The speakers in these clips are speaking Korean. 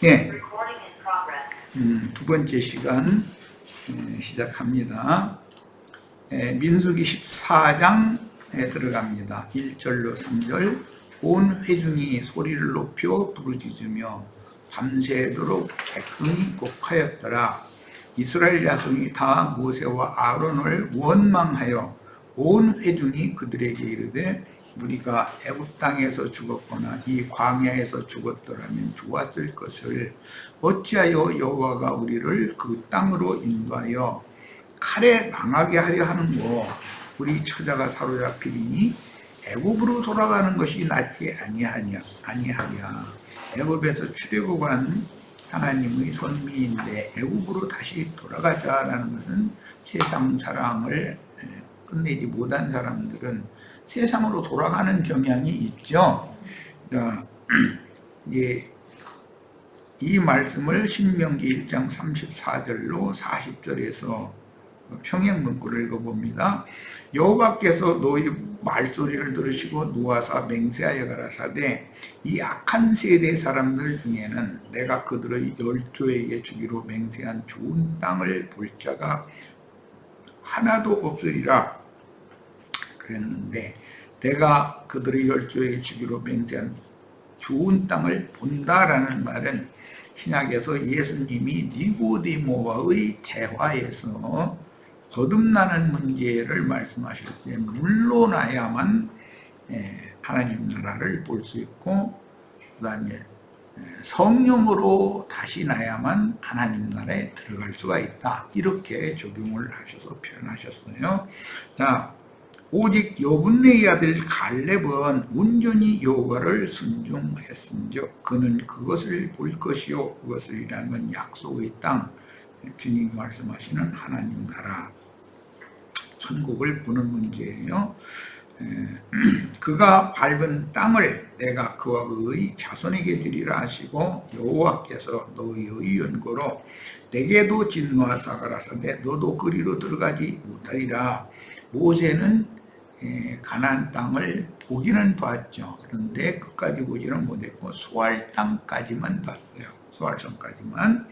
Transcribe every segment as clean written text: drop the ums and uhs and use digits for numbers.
예, 두 번째 시간 시작합니다. 민수기 14장에 들어갑니다. 1절로 3절. 온 회중이 소리를 높여 부르짖으며 밤새도록 백성이 곡하였더라. 이스라엘 자손이 다 모세와 아론을 원망하여 온 회중이 그들에게 이르되 우리가 애굽 땅에서 죽었거나 이 광야에서 죽었더라면 좋았을 것을 어찌하여 여호와가 우리를 그 땅으로 인도하여 칼에 망하게 하려 하는고. 우리 처자가 사로잡히리니 애굽으로 돌아가는 것이 낫지 아니하냐. 애굽에서 출애굽한 하나님의 선미인데 애굽으로 다시 돌아가자라는 것은 세상 사랑을 끝내지 못한 사람들은 세상으로 돌아가는 경향이 있죠. 이 말씀을 신명기 1장 34절로 40절에서 평행 문구를 읽어봅니다. 여호와께서 너희 말소리를 들으시고 노하사 맹세하여 가라사대 이 악한 세대 사람들 중에는 내가 그들의 열조에게 주기로 맹세한 좋은 땅을 볼 자가 하나도 없으리라 그랬는데, 내가 그들의 열조에게 주기로 맹세한 좋은 땅을 본다라는 말은 신약에서 예수님이 니고디모와의 대화에서 거듭나는 문제를 말씀하실 때 물러나야만 하나님 나라를 볼 수 있고, 그 다음에 성령으로 다시 나야만 하나님 나라에 들어갈 수가 있다, 이렇게 적용을 하셔서 표현하셨어요. 자, 오직 여분네의 아들 갈렙은 온전히 여호와를 순종했음즉 그는 그것을 볼 것이요, 그것을이라는 건 약속의 땅, 주님 말씀하시는 하나님 나라, 천국을 보는 문제예요. 그가 밟은 땅을 내가 그와 그의 자손에게 주리라 하시고, 여호와께서 너희의 연고로 내게도 진노하사 가라사대 너도 그리로 들어가지 못하리라. 모세는 가나안 땅을 보기는 봤죠. 그런데 끝까지 보지는 못했고 소알 땅까지만 봤어요. 소알성까지만.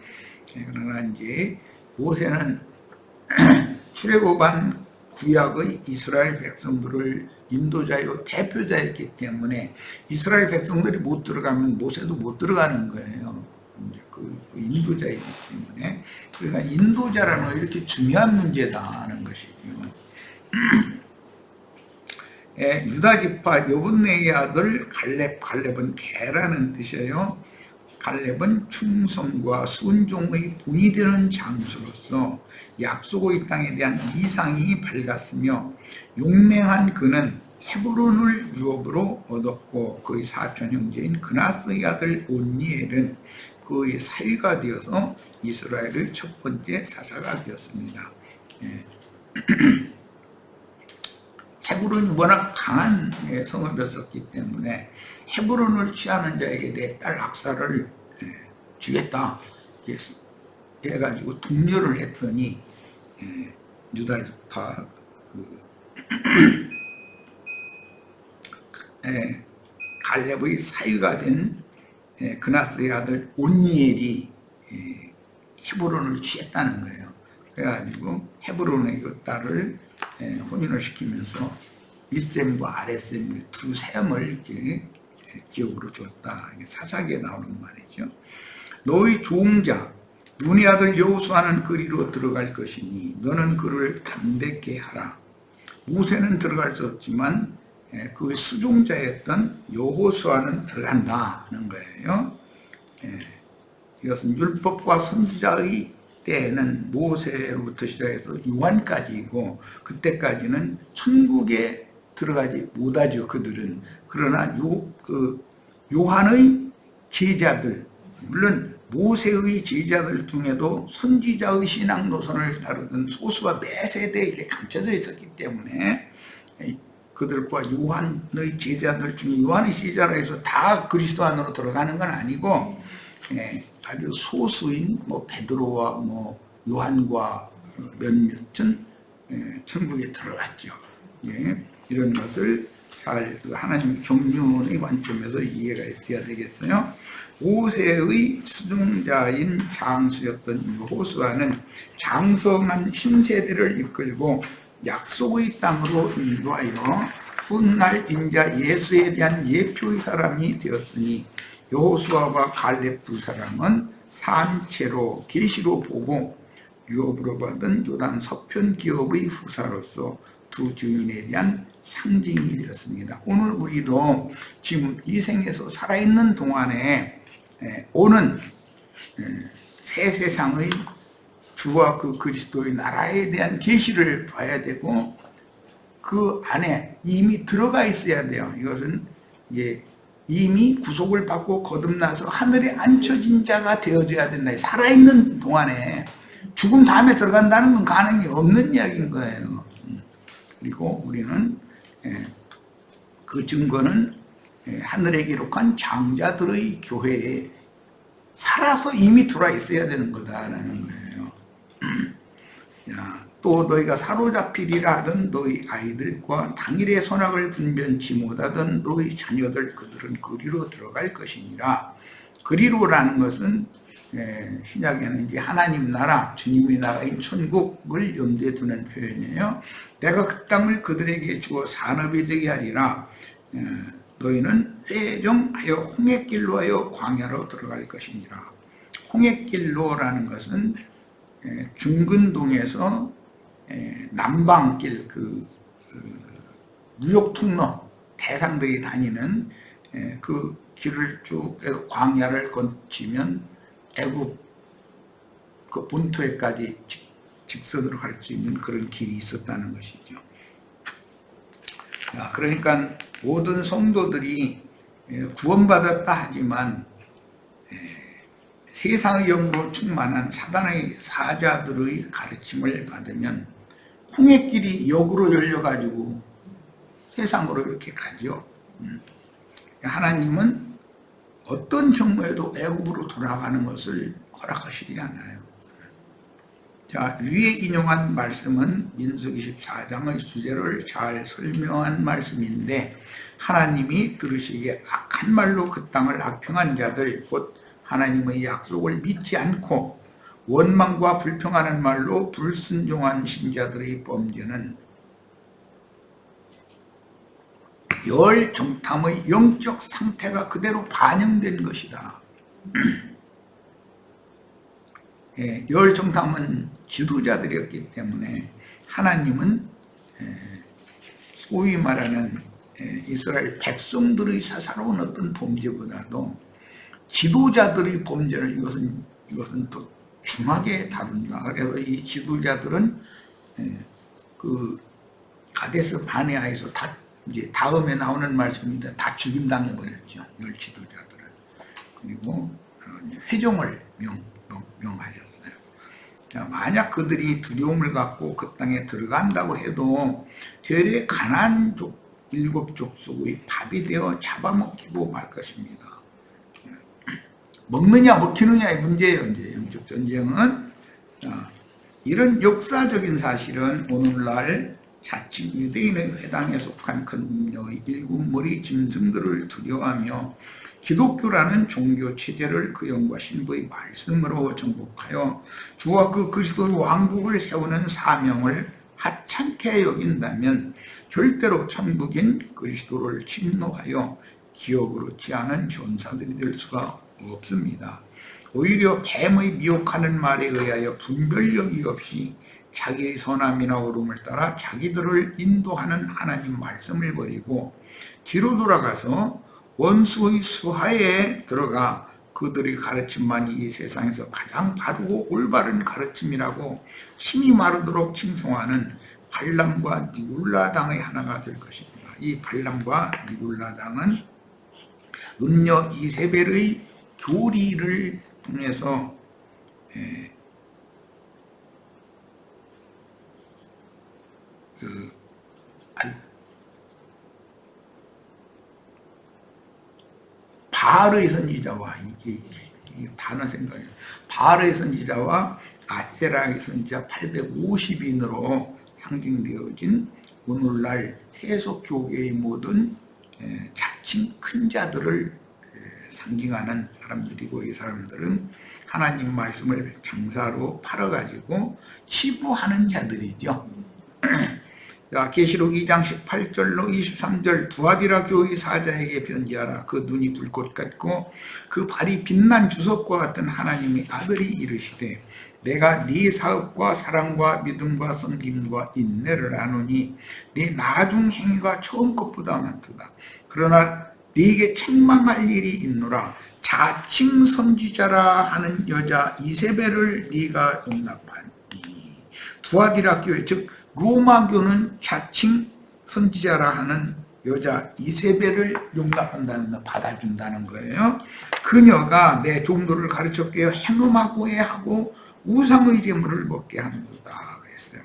그러나 이제 모세는 출애굽한 구약의 이스라엘 백성들을 인도자요 대표자였기 때문에 이스라엘 백성들이 못 들어가면 모세도 못 들어가는 거예요. 그 인도자이기 때문에. 그러니까 인도자라는 건 이렇게 중요한 문제다 하는 것이죠. 유다지파 여분네의 아들 갈렙은 개라는 뜻이에요. 갈렙은 충성과 순종의 본이 되는 장수로서 약속의 땅에 대한 이상이 밝았으며, 용맹한 그는 헤브론을 유업으로 얻었고 그의 사촌 형제인 그나스의 아들 온니엘은 그의 사위가 되어서 이스라엘의 첫 번째 사사가 되었습니다. 헤브론이 워낙 강한 성읍이었기 때문에 헤브론을 취하는 자에게 내 딸 악사를 주겠다 해가지고 독려를 했더니 유다지파 갈렙의 사위가 된 그나스의 아들 온니엘이 헤브론을 취했다는 거예요. 그래가지고 헤브론의 그 딸을 혼인을 시키면서 윗셈과 아랫셈 두 셈을 이렇게 기업으로 줬다. 이게 사사기에 나오는 말이죠. 너희 종자 눈의 아들 여호수아는 그리로 들어갈 것이니 너는 그를 담대케 하라. 모세는 들어갈 수 없지만 그 수종자였던 여호수아는 들어간다는 거예요. 이것은 율법과 선지자의 때에는 모세로부터 시작해서 요한까지이고, 그때까지는 천국에 들어가지 못하죠, 그들은. 그러나 요한의 제자들, 물론 모세의 제자들 중에도 선지자의 신앙 노선을 따르던 소수가 매 세대에 이렇게 감춰져 있었기 때문에 그들과 요한의 제자들 중에 요한의 제자라 해서 다 그리스도 안으로 들어가는 건 아니고 아주 소수인 베드로와 요한과 몇몇은 천국에 들어갔죠. 이런 것을 잘 하나님 경륜의 관점에서 이해가 있어야 되겠어요. 5세의 수중자인 장수였던 여호수아는 장성한 신세대를 이끌고 약속의 땅으로 인도하여 훗날 인자 예수에 대한 예표의 사람이 되었으니 여호수아와 갈렙 두 사람은 산채로 계시로 보고 유업으로 받은 요단 서편 기업의 후사로서 두 증인에 대한 상징이 되었습니다. 오늘 우리도 지금 이 생에서 살아있는 동안에 오는 새 세상의 주와 그 그리스도의 나라에 대한 계시를 봐야 되고 그 안에 이미 들어가 있어야 돼요. 이것은 이제 이미 구속을 받고 거듭나서 하늘에 앉혀진 자가 되어져야 된다. 살아있는 동안에 죽음 다음에 들어간다는 건 가능이 없는 이야기인 거예요. 그리고 우리는 그 증거는 하늘에 기록한 장자들의 교회에 살아서 이미 들어와 있어야 되는 거다라는 거예요. 또 너희가 사로잡히리라 하던 너희 아이들과 당일의 선악을 분변치 못하던 너희 자녀들 그들은 그리로 들어갈 것이니라. 그리로라는 것은 신약에는 이제 하나님 나라, 주님의 나라인 천국을 염두에 두는 표현이에요. 내가 그 땅을 그들에게 주어 산업이 되게 하리라. 너희는 회정하여 홍해길로 하여 광야로 들어갈 것이니라. 홍해길로라는 것은 중근동에서 남방길, 무역통로 대상들이 다니는 그 길을 쭉 해서 광야를 거치면 애굽 그 본토에까지 직선으로 갈 수 있는 그런 길이 있었다는 것이죠. 그러니까 모든 성도들이 구원받았다 하지만 세상의 영으로 충만한 사단의 사자들의 가르침을 받으면 홍해길이 역으로 열려가지고 세상으로 이렇게 가죠. 하나님은 어떤 경우에도 애굽으로 돌아가는 것을 허락하시지 않아요. 자, 위에 인용한 말씀은 민수기 14장의 주제를 잘 설명한 말씀인데 하나님이 들으시기에 악한 말로 그 땅을 악평한 자들 곧 하나님의 약속을 믿지 않고 원망과 불평하는 말로 불순종한 신자들의 범죄는 열 정탐의 영적 상태가 그대로 반영된 것이다. 열 정탐은 지도자들이었기 때문에 하나님은 소위 말하는 이스라엘 백성들의 사사로운 어떤 범죄보다도 지도자들의 범죄를 이것은 더 중하게 다룬다. 그래서 이 지도자들은 그 가데스 바네아에서 다 이제 다음에 나오는 말씀입니다. 다 죽임당해 버렸죠. 열 지도자들은. 그리고 회종을 명하셨어요. 자, 만약 그들이 두려움을 갖고 그 땅에 들어간다고 해도 되레 가나안 일곱 족속의 밥이 되어 잡아먹히고 말 것입니다. 먹느냐 먹히느냐의 문제예요. 이제 영적 전쟁은. 이런 역사적인 사실은 오늘날 자칭 유대인의 회당에 속한 큰 음녀의 일곱 머리 짐승들을 두려워하며 기독교라는 종교 체제를 그 영과 신부의 말씀으로 정복하여 주와 그 그리스도의 왕국을 세우는 사명을 하찮게 여긴다면 절대로 천국인 그리스도를 침노하여 기업으로 취하는 전사들이 될 수가 없습니다. 오히려 뱀의 미혹하는 말에 의하여 분별력이 없이 자기의 선함이나 옳음을 따라 자기들을 인도하는 하나님 말씀을 버리고 뒤로 돌아가서 원수의 수하에 들어가 그들의 가르침만이 이 세상에서 가장 바르고 올바른 가르침이라고 힘이 마르도록 칭송하는 발람과 니굴라당의 하나가 될 것입니다. 이 발람과 니굴라당은 음녀 이세벨의 교리를 통해서 바알의 선지자와 이게 단어 생각이에요. 바알의 선지자와 아세라의 선지자 850인으로 상징되어진 오늘날 세속교계의 모든 자칭 큰 자들을 상징하는 사람들이고, 이 사람들은 하나님 말씀을 장사로 팔아가지고 치부하는 자들이죠. 자, 계시록 2장 18절로 23절 두아디라 교회 사자에게 편지하라. 그 눈이 불꽃 같고 그 발이 빛난 주석과 같은 하나님의 아들이 이르시되 내가 네 사업과 사랑과 믿음과 섬김과 인내를 아노니 네 나중 행위가 처음 것보다 많도다. 그러나 네게 책망할 일이 있노라. 자칭 선지자라 하는 여자 이세벨을 네가 용납하니. 두아디라 교회, 즉 로마교는 자칭 선지자라 하는 여자 이세벨을 용납한다는 거, 받아준다는 거예요. 그녀가 내 종들을 가르쳤게 행음하고 해하고 우상의 제물을 먹게 하는도다 그랬어요.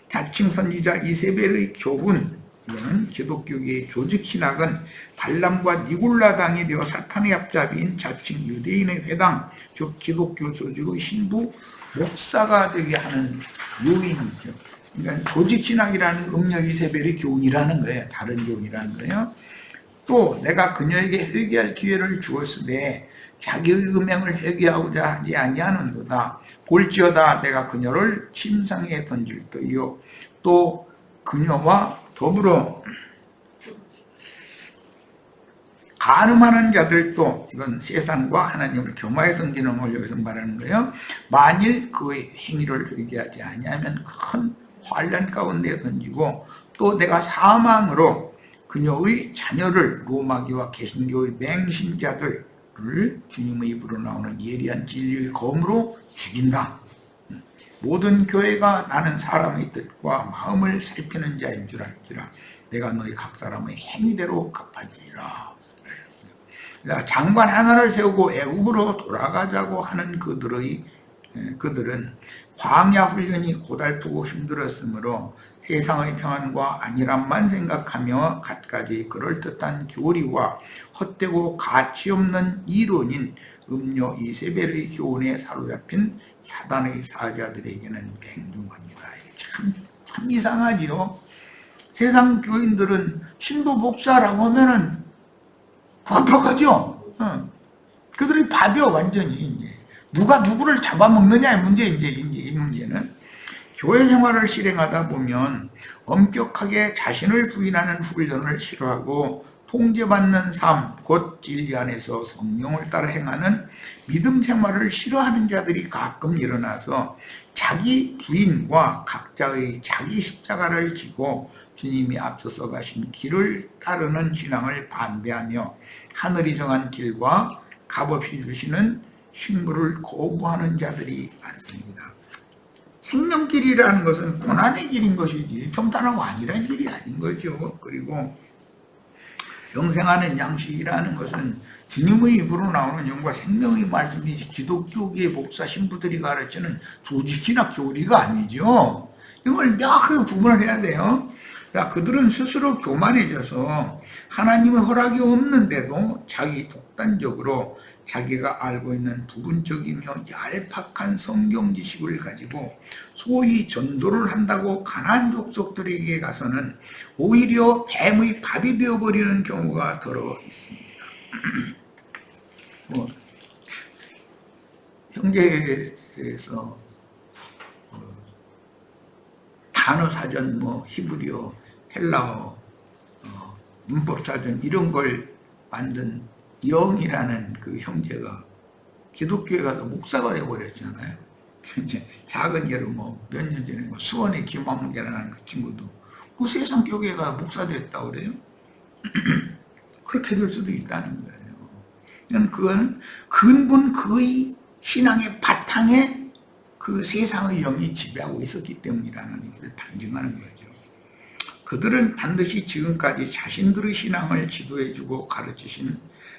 자칭 선지자 이세벨의 교훈, 이거는 기독교계의 조직신학은 발람과 니골라당이 되어 사탄의 앞잡이인 자칭 유대인의 회당, 즉 기독교 조직의 신부 목사가 되게 하는 요인이죠. 그러니까 조직신학이라는 음력 이세벨의 교훈이라는 거예요. 다른 교훈이라는 거예요. 또 내가 그녀에게 회개할 기회를 주었으되 자기의 음행을 회개하고자 하지 아니하는도다. 볼지어다 내가 그녀를 침상에 던질 터이요. 또 그녀와 더불어 간음하는 자들도, 이건 세상과 하나님을 겸하여 섬기는 걸 여기서 말하는 거예요. 만일 그의 행위를 회개하지 아니하면 큰 환난 가운데 던지고, 또 내가 사망으로 그녀의 자녀를 로마교와 개신교의 맹신자들을 주님의 입으로 나오는 예리한 진리의 검으로 죽인다. 모든 교회가 나는 사람의 뜻과 마음을 살피는 자인 줄 알지라. 내가 너희 각 사람의 행위대로 갚아주리라. 장관 하나를 세우고 애굽으로 돌아가자고 하는 그들은 광야 훈련이 고달프고 힘들었으므로 세상의 평안과 안일함만 생각하며 갖가지 그럴듯한 교리와 헛되고 가치없는 이론인 음료 이세벨의 교훈에 사로잡힌 사단의 사자들에게는 맹중합니다. 참 이상하지요. 세상 교인들은 신도 목사라고 하면은 겁격하죠. 그들이 밥이요, 완전히. 이제 누가 누구를 잡아먹느냐의 문제, 이제 이 문제는. 교회 생활을 실행하다 보면 엄격하게 자신을 부인하는 훈련을 싫어하고 통제받는 삶, 곧 진리 안에서 성령을 따라 행하는 믿음 생활을 싫어하는 자들이 가끔 일어나서 자기 부인과 각자의 자기 십자가를 지고 주님이 앞서서 가신 길을 따르는 신앙을 반대하며 하늘이 정한 길과 값없이 주시는 식물을 거부하는 자들이 많습니다. 생명길이라는 것은 고난의 길인 것이지 평탄하고 안일한 길이 아닌 거죠. 그리고 영생하는 양식이라는 것은 주님의 입으로 나오는 영과 생명의 말씀이지 기독교계의 목사 신부들이 가르치는 조직신학 교리가 아니죠. 이걸 명확하게 구분을 해야 돼요. 그들은 스스로 교만해져서 하나님의 허락이 없는데도 자기 독단적으로 자기가 알고 있는 부분적이며 얄팍한 성경 지식을 가지고 소위 전도를 한다고 가난안 족속들에게 가서는 오히려 뱀의 밥이 되어버리는 경우가 더러 있습니다. 형제에서 단어사전, 히브리어, 헬라어, 문법사전 이런 걸 만든 영이라는 그 형제가 기독교에 가서 목사가 되어버렸잖아요. 이제 작은 예로 몇 년 전에 수원의 김왕재라는 그 친구도 그 세상 교회가 목사 됐다고 그래요. 그렇게 될 수도 있다는 거예요. 그건 근본 그의 신앙의 바탕에 그 세상의 영이 지배하고 있었기 때문이라는 것을 단증하는 거죠. 그들은 반드시 지금까지 자신들의 신앙을 지도해주고 가르치신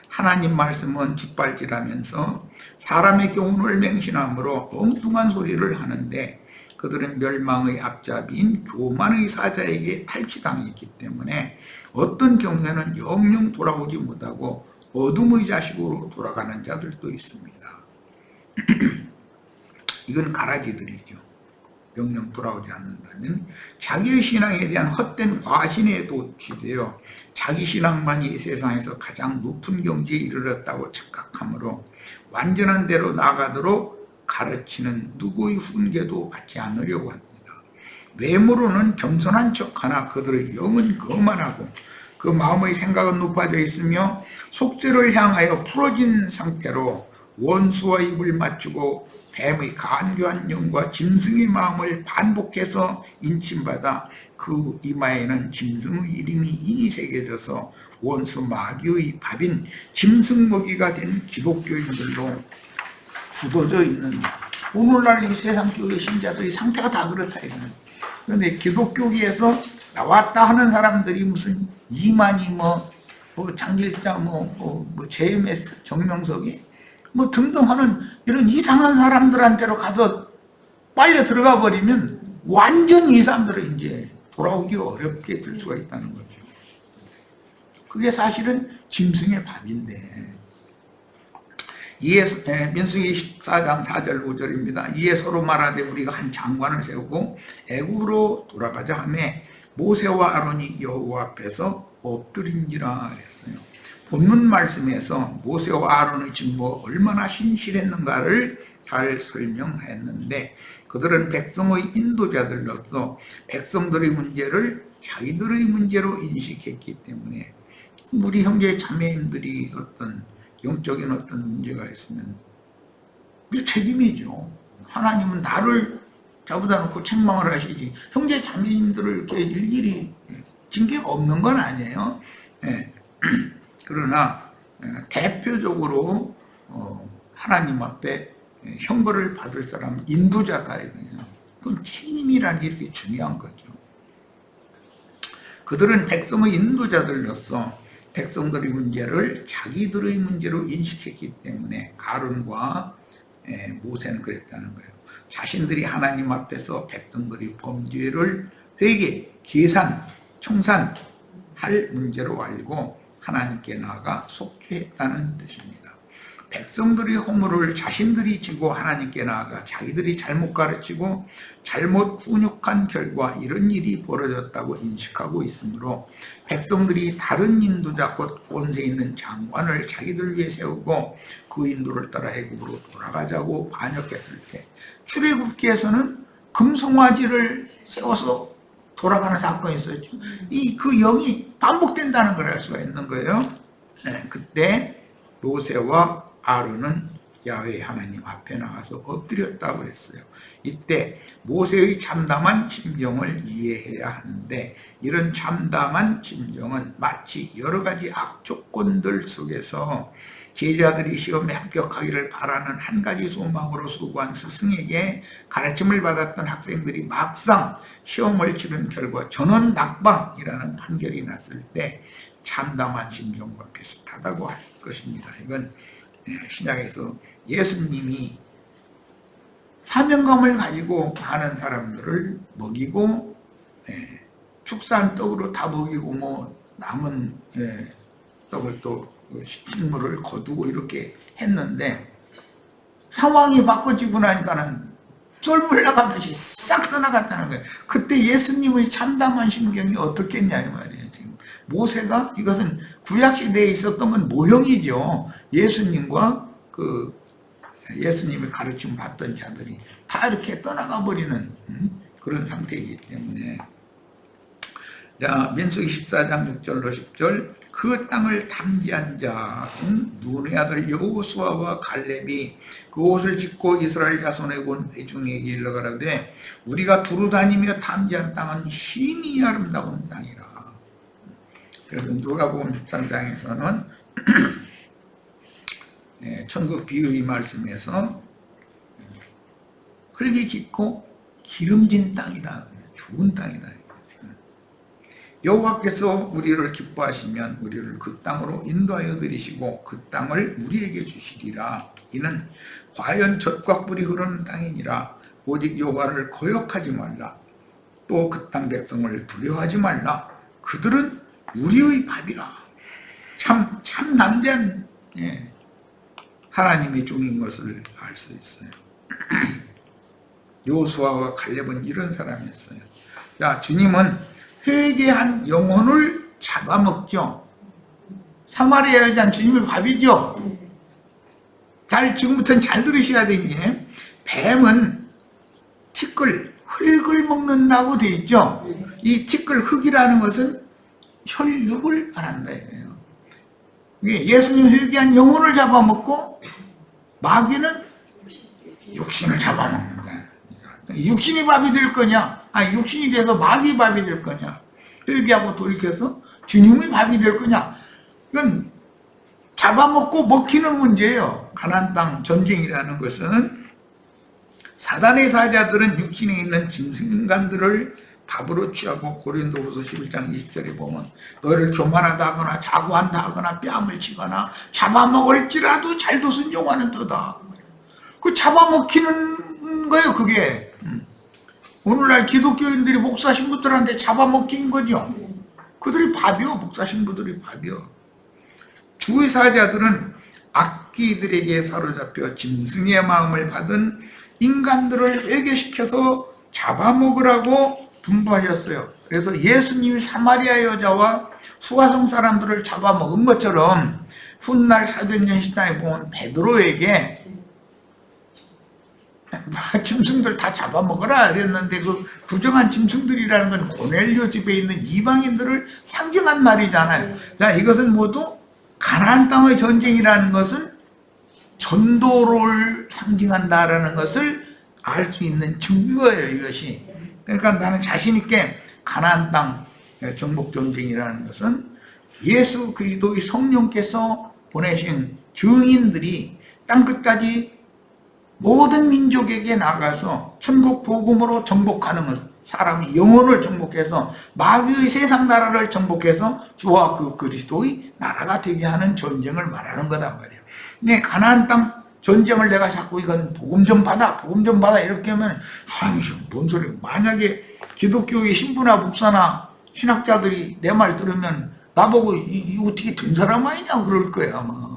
하나님 말씀은 뒷발질하면서 사람의 교훈을 맹신함으로 엉뚱한 소리를 하는데 그들은 멸망의 앞잡이인 교만의 사자에게 탈취당했기 때문에 어떤 경우에는 영영 돌아오지 못하고 어둠의 자식으로 돌아가는 자들도 있습니다. 이건 가라지들이죠. 명령 돌아오지 않는다면 자기의 신앙에 대한 헛된 과신에 도취되어 자기 신앙만이 이 세상에서 가장 높은 경지에 이르렀다고 착각하므로 완전한 대로 나아가도록 가르치는 누구의 훈계도 받지 않으려고 합니다. 외모로는 겸손한 척하나 그들의 영은 거만하고 그 마음의 생각은 높아져 있으며 속죄를 향하여 풀어진 상태로 원수와 입을 맞추고 뱀의 간교한 영과 짐승의 마음을 반복해서 인침받아 그 이마에는 짐승의 이름이 이미 새겨져서 원수 마귀의 밥인 짐승 먹이가 된 기독교인들로 굳어져 있는, 오늘날 이 세상 교회 신자들의 상태가 다 그렇다 이거는. 그런데 기독교계에서 나왔다 하는 사람들이 무슨 이만희 장길자 JMS 정명석이 등등 하는 이런 이상한 사람들한테로 가서 빨려 들어가 버리면 완전히 이 사람들은 이제 돌아오기가 어렵게 될 수가 있다는 거죠. 그게 사실은 짐승의 밥인데, 이에 민수기 14장 4절 5절입니다. 이에 서로 말하되 우리가 한 장관을 세우고 애굽으로 돌아가자 하며 모세와 아론이 여호와 앞에서 엎드린지라 했어요. 본문 말씀에서 모세와 아론의 직무가 얼마나 신실했는가를 잘 설명했는데, 그들은 백성의 인도자들로서 백성들의 문제를 자기들의 문제로 인식했기 때문에 우리 형제 자매님들이 어떤 영적인 어떤 문제가 있으면 우리 책임이죠. 하나님은 나를 잡아다 놓고 책망을 하시지 형제 자매님들을 이렇게 일일이 징계가 없는 건 아니에요. 그러나 대표적으로 하나님 앞에 형벌을 받을 사람 인도자다 이거예요. 그건 책임이라는 게 이렇게 중요한 거죠. 그들은 백성의 인도자들로서 백성들의 문제를 자기들의 문제로 인식했기 때문에 아론과 모세는 그랬다는 거예요. 자신들이 하나님 앞에서 백성들이 범죄를 회개, 계산, 청산할 문제로 알고 하나님께 나아가 속죄했다는 뜻입니다. 백성들이 허물을 자신들이 지고 하나님께 나아가 자기들이 잘못 가르치고 잘못 훈육한 결과 이런 일이 벌어졌다고 인식하고 있으므로 백성들이 다른 인도자 곧 권세 있는 장관을 자기들 위해 세우고 그 인도를 따라 애굽으로 돌아가자고 반역했을 때 출애굽기에서는 금송아지를 세워서 돌아가는 사건이 있었죠. 그 영이 반복된다는 걸 알 수가 있는 거예요. 그때 모세와 아론은 야훼 하나님 앞에 나가서 엎드렸다고 그랬어요. 이때 모세의 참담한 심정을 이해해야 하는데, 이런 참담한 심정은 마치 여러 가지 악조건들 속에서 제자들이 시험에 합격하기를 바라는 한 가지 소망으로 수고한 스승에게 가르침을 받았던 학생들이 막상 시험을 치른 결과 전원 낙방이라는 판결이 났을 때 참담한 심정과 비슷하다고 할 것입니다. 이건 신약에서 예수님이 사명감을 가지고 하는 사람들을 먹이고 축사한 떡으로 다 먹이고 남은 떡을 또 식물을 거두고 이렇게 했는데 상황이 바꿔지고 나니까는 썰물 나가듯이 싹 떠나갔다는 거예요. 그때 예수님의 참담한 심경이 어떻겠냐 이 말이에요. 지금 모세가, 이것은 구약시대에 있었던 건 모형이죠. 예수님과 예수님의 가르침 받던 자들이 다 이렇게 떠나가 버리는 그런 상태이기 때문에, 자, 민수기 14장 6절로 10절, 그 땅을 탐지한 자 중 눈의 아들 여호수아와 갈렙이 그 옷을 찢고 이스라엘 자손의 온 회중에게 일러가라되 우리가 두루 다니며 탐지한 땅은 힘이 아름다운 땅이라. 그래서 누가복음 13장에서는 천국 비유의 말씀에서 흙이 깊고 기름진 땅이다, 좋은 땅이다. 여호와께서 우리를 기뻐하시면 우리를 그 땅으로 인도하여 드리시고 그 땅을 우리에게 주시리라. 이는 과연 젖과 꿀이 흐르는 땅이니라. 오직 여호와를 거역하지 말라. 또 그 땅 백성을 두려워하지 말라. 그들은 우리의 밥이라. 참 남대한 하나님의 종인 것을 알 수 있어요. 여호수아와 갈렙은 이런 사람이었어요. 자, 주님은 회개한 영혼을 잡아먹죠. 사마리아 여자는 주님의 밥이죠. 지금부터는 잘 들으셔야 되는 게, 뱀은 티끌, 흙을 먹는다고 되어 있죠. 이 티끌, 흙이라는 것은 혈육을 말한다 이거예요. 예수님 회개한 영혼을 잡아먹고, 마귀는 육신을 잡아먹는다. 육신이 밥이 될 거냐, 아니 육신이 돼서 마귀 밥이 될 거냐, 회개하고 돌이켜서 주님의 밥이 될 거냐, 이건 잡아먹고 먹히는 문제예요. 가나안 땅 전쟁이라는 것은 사단의 사자들은 육신에 있는 짐승간들을 밥으로 취하고, 고린도후서 11장 20절에 보면 너희를 교만하다 하거나 자고한다 하거나 뺨을 치거나 잡아먹을지라도 잘도 순종하는 도다. 그 잡아먹히는 거예요, 그게. 오늘날 기독교인들이 목사 신부들한테 잡아먹힌 거죠. 그들이 밥이요, 목사 신부들이 밥이요. 주의 사자들은 악기들에게 사로잡혀 짐승의 마음을 받은 인간들을 회개시켜서 잡아먹으라고 분부하셨어요. 그래서 예수님이 사마리아 여자와 수가성 사람들을 잡아먹은 것처럼 훗날 사도행전 10장에 보면 베드로에게 짐승들 다 잡아먹어라 그랬는데, 그 부정한 짐승들이라는 건 고넬료 집에 있는 이방인들을 상징한 말이잖아요. 자, 이것은 모두 가나안 땅의 전쟁이라는 것은 전도를 상징한다라는 것을 알 수 있는 증거예요, 이것이. 그러니까 나는 자신 있게 가나안 땅 정복 전쟁이라는 것은 예수 그리스도의 성령께서 보내신 증인들이 땅끝까지 모든 민족에게 나가서 천국 복음으로 정복하는 것, 사람이 영혼을 정복해서 마귀의 세상 나라를 정복해서 주와 그 그리스도의 나라가 되게 하는 전쟁을 말하는 거단 말이에요. 근데 가나안 땅 전쟁을 내가 자꾸 이건 복음 좀 받아, 복음 좀 받아 이렇게 하면, 뭔 소리야. 만약에 기독교의 신부나 목사나 신학자들이 내 말 들으면 나보고 이 어떻게 된 사람 아니냐 그럴 거야 아마.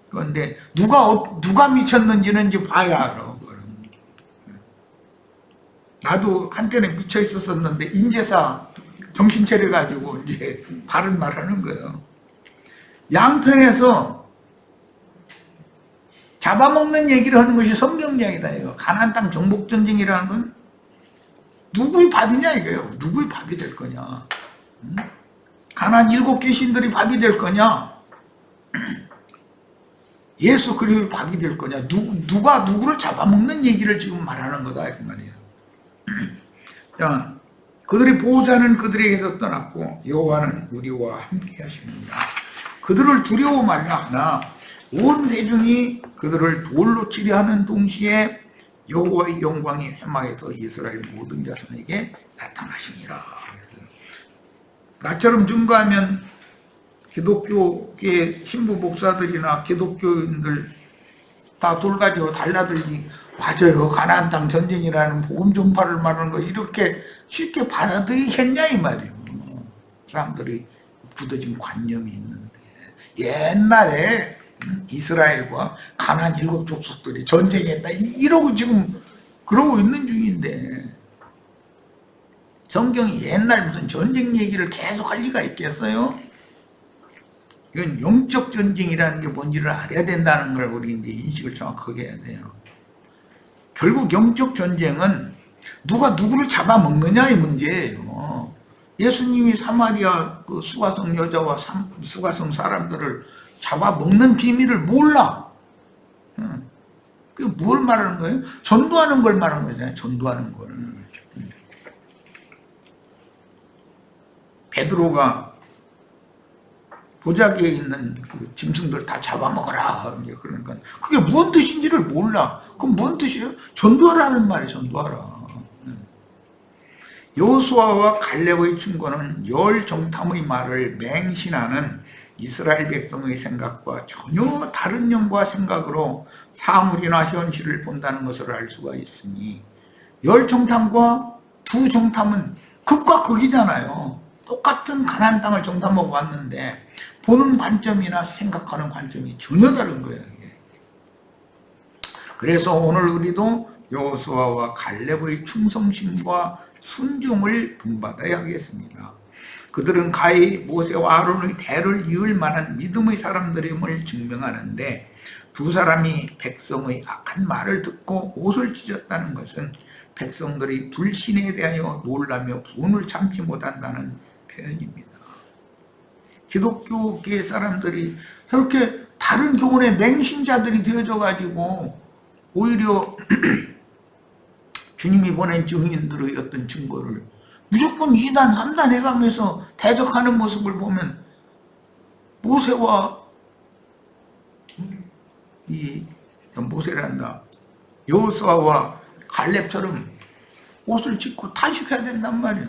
그런데 누가 미쳤는지는 이제 봐야 알아. 나도 한때는 미쳐 있었었는데 인제사 정신 차려 가지고 이제 바른 말하는 거예요. 양편에서 잡아먹는 얘기를 하는 것이 성경 이야기다 이거. 가나안 땅 정복 전쟁이라는 건 누구의 밥이냐 이거예요. 누구의 밥이 될 거냐. 가나안 7 귀신들이 밥이 될 거냐. 예수 그리스도의 밥이 될 거냐. 누가 누구를 잡아먹는 얘기를 지금 말하는 거다 그 말이에요. 자, 그들의 보호자는 그들에게서 떠났고 여호와는 우리와 함께 하시느니라. 그들을 두려워 말라 하나 온 회중이 그들을 돌로 치려 하는 동시에 여호와의 영광이 회막에서 이스라엘 모든 자손에게 나타나시니라. 나처럼 증거하면 기독교계 신부 목사들이나 기독교인들 다 돌가지고 달라들기, 맞아요, 가나안 땅 전쟁이라는 복음 전파를 말하는 거 이렇게 쉽게 받아들이겠냐 이 말이에요. 사람들이 굳어진 관념이 있는데, 옛날에 이스라엘과 가나안 7 족속들이 전쟁했다 이러고 지금 그러고 있는 중인데, 성경이 옛날 무슨 전쟁 얘기를 계속 할 리가 있겠어요? 이건 영적 전쟁이라는 게 뭔지를 알아야 된다는 걸 우리 이제 인식을 정확하게 해야 돼요. 결국 영적 전쟁은 누가 누구를 잡아먹느냐의 문제예요. 예수님이 사마리아 그 수가성 여자와 수가성 사람들을 잡아먹는 비밀을 몰라. 그게 뭘 말하는 거예요? 전도하는 걸 말하는 거잖아요. 전도하는 걸. 베드로가 보자기에 있는 그 짐승들 다 잡아먹어라. 이제 그러니까 그게 무슨 뜻인지를 몰라. 그럼 무슨 뜻이에요? 전도하라는 말이에요. 전도하라. 여호수아와 갈렙의 충고는 열 정탐의 말을 맹신하는 이스라엘 백성의 생각과 전혀 다른 영과 생각으로 사물이나 현실을 본다는 것을 알 수가 있으니, 열 정탐과 두 정탐은 극과 극이잖아요. 똑같은 가나안 땅을 정탐하고 왔는데 보는 관점이나 생각하는 관점이 전혀 다른 거예요. 이게. 그래서 오늘 우리도 여호수아와 갈렙의 충성심과 순종을 본받아야 하겠습니다. 그들은 가히 모세와 아론의 대를 이을 만한 믿음의 사람들임을 증명하는데 두 사람이 백성의 악한 말을 듣고 옷을 찢었다는 것은 백성들이 불신에 대하여 놀라며 분을 참지 못한다는 표현입니다. 기독교계 사람들이 저렇게 다른 교훈의 맹신자들이 되어져 가지고 오히려 주님이 보낸 증인들의 어떤 증거를 무조건 2단 3단 해가면서 대적하는 모습을 보면 모세와 모세란다 여호수아와 갈렙처럼 옷을 찢고 탄식해야 된단 말이에요.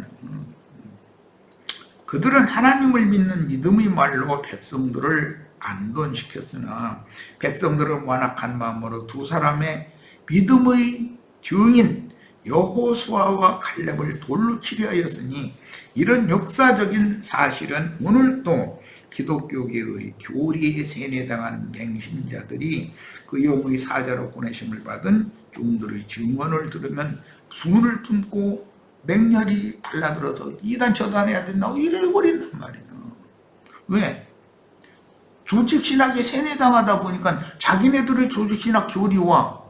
그들은 하나님을 믿는 믿음의 말로 백성들을 안돈시켰으나 백성들은 완악한 마음으로 두 사람의 믿음의 증인 여호수아와 갈렙을 돌로 치려하였으니 이런 역사적인 사실은 오늘도 기독교계의 교리에 세뇌당한 맹신자들이 그 영의 사자로 보내심을 받은 종들의 증언을 들으면 분을 품고 맹렬히 달라들어서 이단 저단해야 된다고 이래버린단 말이에요. 왜? 조직신학에 세뇌당하다 보니까 자기네들의 조직신학 교리와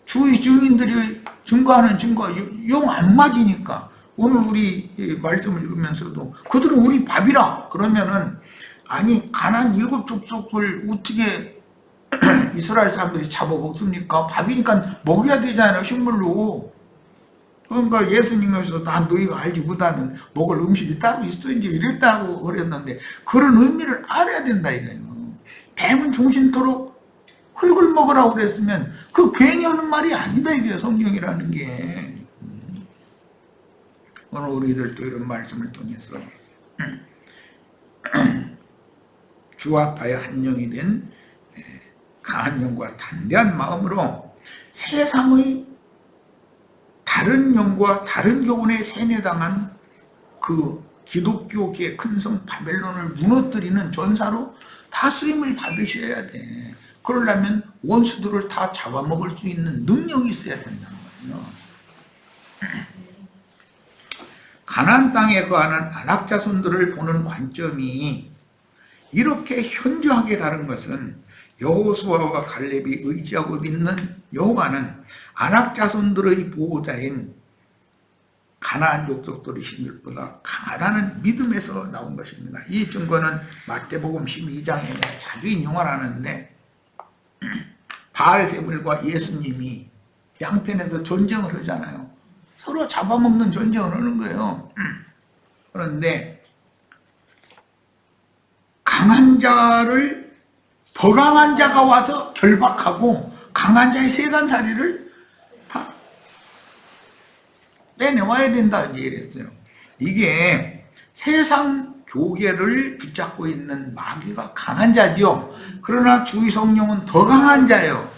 주의 증인들이 증거하는 증거 영 안 맞으니까 오늘 우리 말씀을 읽으면서도 그들은 우리 밥이라 그러면은 아니 가나안 7 족속을 어떻게 이스라엘 사람들이 잡아먹습니까? 밥이니까 먹여야 되잖아요, 식물로. 그러니까 예수님께서 다 너희가 알지 못하는 먹을 음식이 따로 있어 이제 이랬다고 그랬는데 그런 의미를 알아야 된다 이거예요. 뱀은 종신토록 흙을 먹으라고 그랬으면 그 괜히 하는 말이 아니다 이게 성경이라는 게. 오늘 우리들도 이런 말씀을 통해서 주 앞하여 한 영이 된 강한 영과 담대한 마음으로 세상의 다른 영과 다른 교훈에 세뇌당한 그 기독교계 큰성 바벨론을 무너뜨리는 전사로 다 쓰임을 받으셔야 돼. 그러려면 원수들을 다 잡아먹을 수 있는 능력이 있어야 된다는 거예요. 가나안 땅에 거하는 아낙 자손들을 보는 관점이 이렇게 현저하게 다른 것은 여호수아와 갈렙이 의지하고 믿는 여호와는 아낙 자손들의 보호자인 가나안 족속들의 신들보다 강하다는 믿음에서 나온 것입니다. 이 증거는 마태복음 12장에 자주 인용을 하는데 바알세불과 예수님이 양편에서 전쟁을 하잖아요. 서로 잡아먹는 전쟁을 하는 거예요. 그런데 강한 자를 더 강한 자가 와서 결박하고 강한 자의 세간살이를 다 빼내와야 된다 이랬어요. 이게 세상 교계를 붙잡고 있는 마귀가 강한 자죠. 그러나 주의 성령은 더 강한 자예요.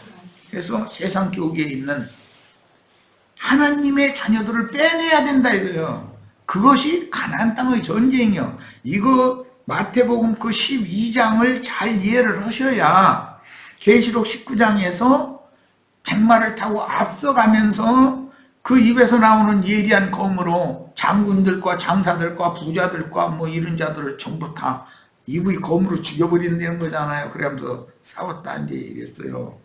그래서 세상 교계에 있는 하나님의 자녀들을 빼내야 된다 이거예요. 그것이 가나안 땅의 전쟁이요. 이거 마태복음 그 12장을 잘 이해를 하셔야 계시록 19장에서 백마를 타고 앞서가면서 그 입에서 나오는 예리한 검으로 장군들과 장사들과 부자들과 뭐 이런 자들을 전부 다 입의 검으로 죽여버린다는 거잖아요. 그러면서 싸웠다 이제 이랬어요.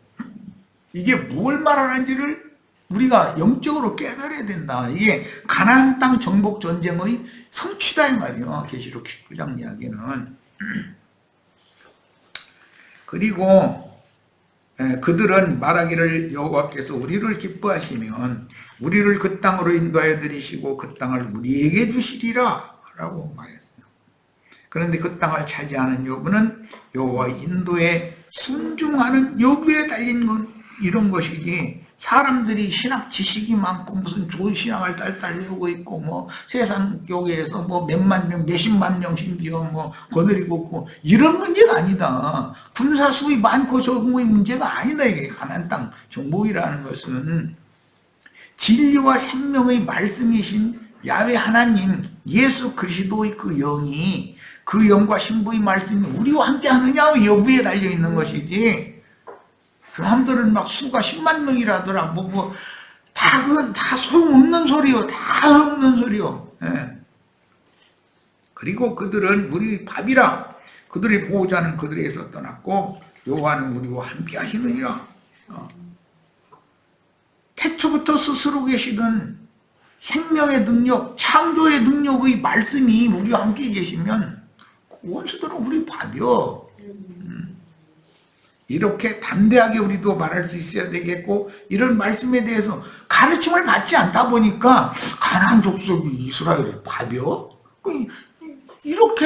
이게 뭘 말하는지를 우리가 영적으로 깨달아야 된다. 이게 가나안 땅 정복 전쟁의 성취다 이 말이에요. 계시록 19장 이야기는. 그리고 그들은 말하기를 여호와께서 우리를 기뻐하시면 우리를 그 땅으로 인도하여 들이시고 그 땅을 우리에게 주시리라 라고 말했어요. 그런데 그 땅을 차지하는 여부는 여호와 인도에 순종하는 여부에 달린 건 이런 것이지, 사람들이 신학 지식이 많고 무슨 좋은 신학을 딸딸 외우고 있고 뭐 세상 교회에서 뭐 몇만 명 몇십만 명 심지어 뭐 거느리고 있고 이런 문제가 아니다. 군사 수이 많고 적음의 문제가 아니다. 이게 가나안 땅 정복이라는 것은 진리와 생명의 말씀이신 야훼 하나님 예수 그리스도의 그 영이, 그 영과 신부의 말씀이 우리와 함께 하느냐 여부에 달려 있는 것이지, 그 사람들은 막 수가 10만 명이라더라. 다 그건 다 소용없는 소리요. 다 소용없는 소리요. 예. 그리고 그들은 우리 밥이라. 그들의 보호자는 그들에게서 떠났고 여호와는 우리와 함께 하시느니라. 태초부터 스스로 계시던 생명의 능력, 창조의 능력의 말씀이 우리와 함께 계시면 원수들은 우리 밥이요. 이렇게 담대하게 우리도 말할 수 있어야 되겠고, 이런 말씀에 대해서 가르침을 받지 않다 보니까 가나안 족속이 이스라엘의 밥이요? 이렇게.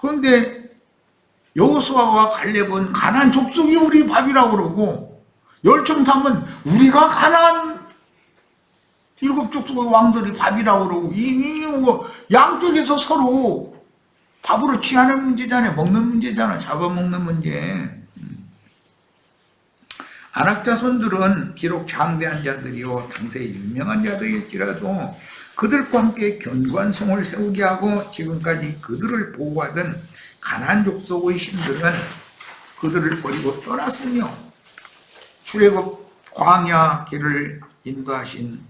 그런데 여호수아와 갈렙은 가나안 족속이 우리 밥이라고 그러고, 열정탐은 우리가 가나안 7족속의 왕들이 밥이라고 그러고, 이 양쪽에서 서로 밥으로 취하는 문제잖아요. 먹는 문제잖아요. 잡아먹는 문제. 아낙 자손들은 비록 장대한 자들이요 당시에 유명한 자들일지라도 그들과 함께 견고한 성을 세우게 하고 지금까지 그들을 보호하던 가나안 족속의 신들은 그들을 버리고 떠났으며, 출애굽 광야 길을 인도하신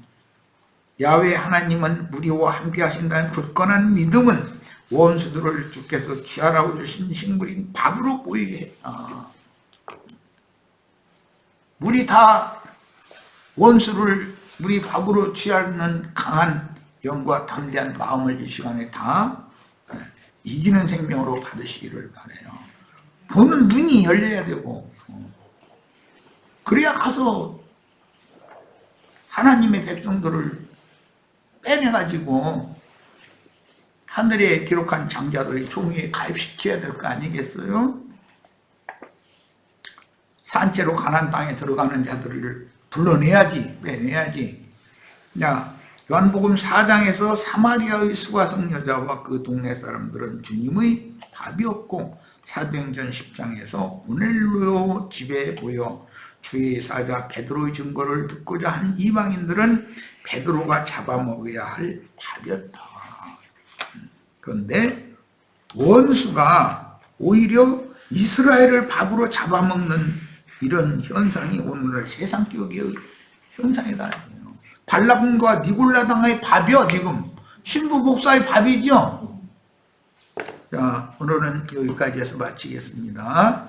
야훼 하나님은 우리와 함께 하신다는 굳건한 믿음은 원수들을 주께서 취하라고 주신 식물인 밥으로 보이게 했다. 우리 다 원수를 우리 밥으로 취하는 강한 영과 담대한 마음을 이 시간에 다 이기는 생명으로 받으시기를 바라요. 보는 눈이 열려야 되고, 그래야 가서 하나님의 백성들을 빼내가지고 하늘에 기록한 장자들의 종위에 가입시켜야 될 거 아니겠어요? 산채로 가나안 땅에 들어가는 자들을 불러내야지, 빼내야지. 자, 요한복음 4장에서 사마리아의 수가성 여자와 그 동네 사람들은 주님의 밥이었고, 사도행전 10장에서 고넬료 집에 모여 주의 사자 베드로의 증거를 듣고자 한 이방인들은 베드로가 잡아먹어야 할 밥이었다. 그런데 원수가 오히려 이스라엘을 밥으로 잡아먹는 이런 현상이 오늘날 세상 기억의 현상이다. 발람과 니골라당의 밥이요. 지금 신부 목사의 밥이죠. 자, 오늘은 여기까지 해서 마치겠습니다.